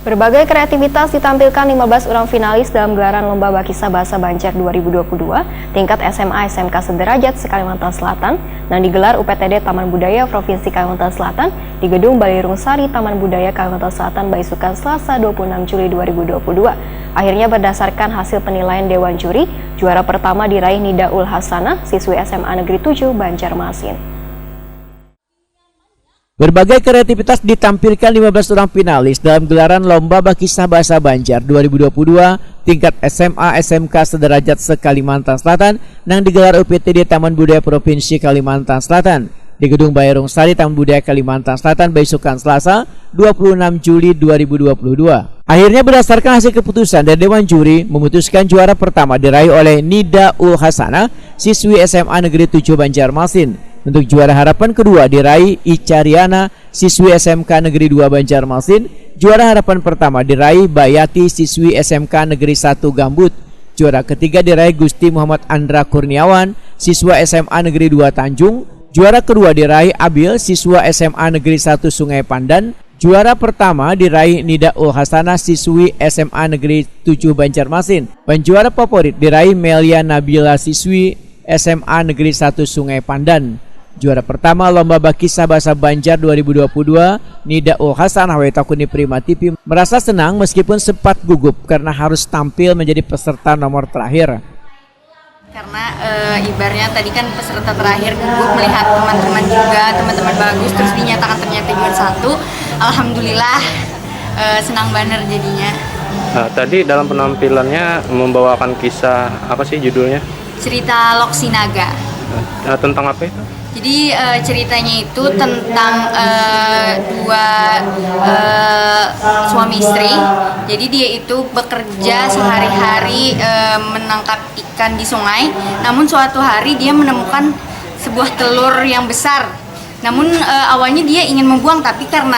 Berbagai kreativitas ditampilkan 15 orang finalis dalam gelaran Lomba Bakisah Bahasa Banjar 2022 tingkat SMA SMK sederajat se-Kalimantan Selatan yang digelar UPTD Taman Budaya Provinsi Kalimantan Selatan di Gedung Balirung Sari Taman Budaya Kalimantan Selatan Baisukan Selasa 26 Juli 2022. Akhirnya berdasarkan hasil penilaian Dewan Juri, juara pertama diraih Nida Ul Hasanah, siswi SMA Negeri 7 Banjarmasin. Berbagai kreativitas ditampilkan 15 orang finalis dalam gelaran Lomba Bakisah Bahasa Banjar 2022 tingkat SMA SMK sederajat se-Kalimantan Selatan yang digelar UPTD Taman Budaya Provinsi Kalimantan Selatan di Gedung Balirung Sari Taman Budaya Kalimantan Selatan Baisukan Selasa 26 Juli 2022. Akhirnya berdasarkan hasil keputusan dari Dewan Juri memutuskan juara pertama diraih oleh Nida Ul Hasanah, siswi SMA Negeri 7 Banjarmasin. Untuk juara harapan kedua diraih Ica Riana, siswi SMK Negeri 2 Banjarmasin. Juara harapan pertama diraih Bayati, siswi SMK Negeri 1 Gambut. Juara ketiga diraih Gusti Muhammad Andra Kurniawan, siswa SMA Negeri 2 Tanjung. Juara kedua diraih Abil, siswa SMA Negeri 1 Sungai Pandan. Juara pertama diraih Nida Ul Hasanah, siswi SMA Negeri 7 Banjarmasin. Dan juara favorit diraih Melia Nabila, siswi SMA Negeri 1 Sungai Pandan. Juara pertama Lomba Bakisah Bahasa Banjar 2022, Nida Ul Hasanah Wetakuni Prima TV merasa senang meskipun sempat gugup karena harus tampil menjadi peserta nomor terakhir. Karena ibaratnya tadi kan peserta terakhir gugup melihat teman-teman bagus, terus dinyatakan ternyata juara satu. Alhamdulillah senang banget jadinya. Nah, tadi dalam penampilannya membawakan kisah apa sih judulnya? Cerita Loksinaga. Tentang apa itu? Jadi ceritanya itu tentang dua suami istri. Jadi dia itu bekerja sehari-hari menangkap ikan di sungai. Namun suatu hari dia menemukan sebuah telur yang besar. Namun awalnya dia ingin membuang, tapi karena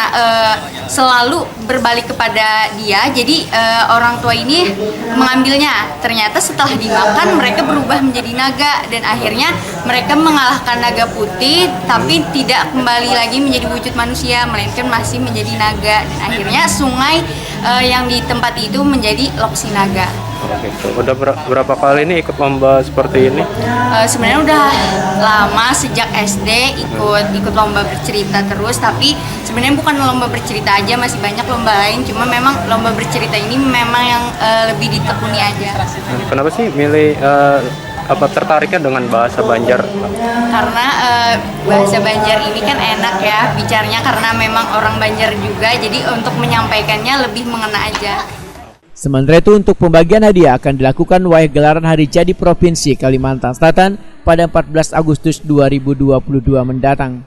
selalu berbalik kepada dia, jadi orang tua ini mengambilnya. Ternyata setelah dimakan mereka berubah menjadi naga dan akhirnya mereka mengalahkan naga putih, tapi tidak kembali lagi menjadi wujud manusia, melainkan masih menjadi naga. Dan akhirnya sungai yang di tempat itu menjadi Loksinaga. Gitu. Udah berapa kali ini ikut lomba seperti ini? Sebenarnya udah lama, sejak SD ikut lomba bercerita terus, tapi sebenarnya bukan lomba bercerita aja, masih banyak lomba lain, cuma memang lomba bercerita ini memang yang lebih ditekuni aja. Kenapa sih milih tertariknya dengan bahasa Banjar? Karena bahasa Banjar ini kan enak ya bicaranya, karena memang orang Banjar juga, jadi untuk menyampaikannya lebih mengena aja. Sementara itu untuk pembagian hadiah akan dilakukan oleh gelaran Hari Jadi Provinsi Kalimantan Selatan pada 14 Agustus 2022 mendatang.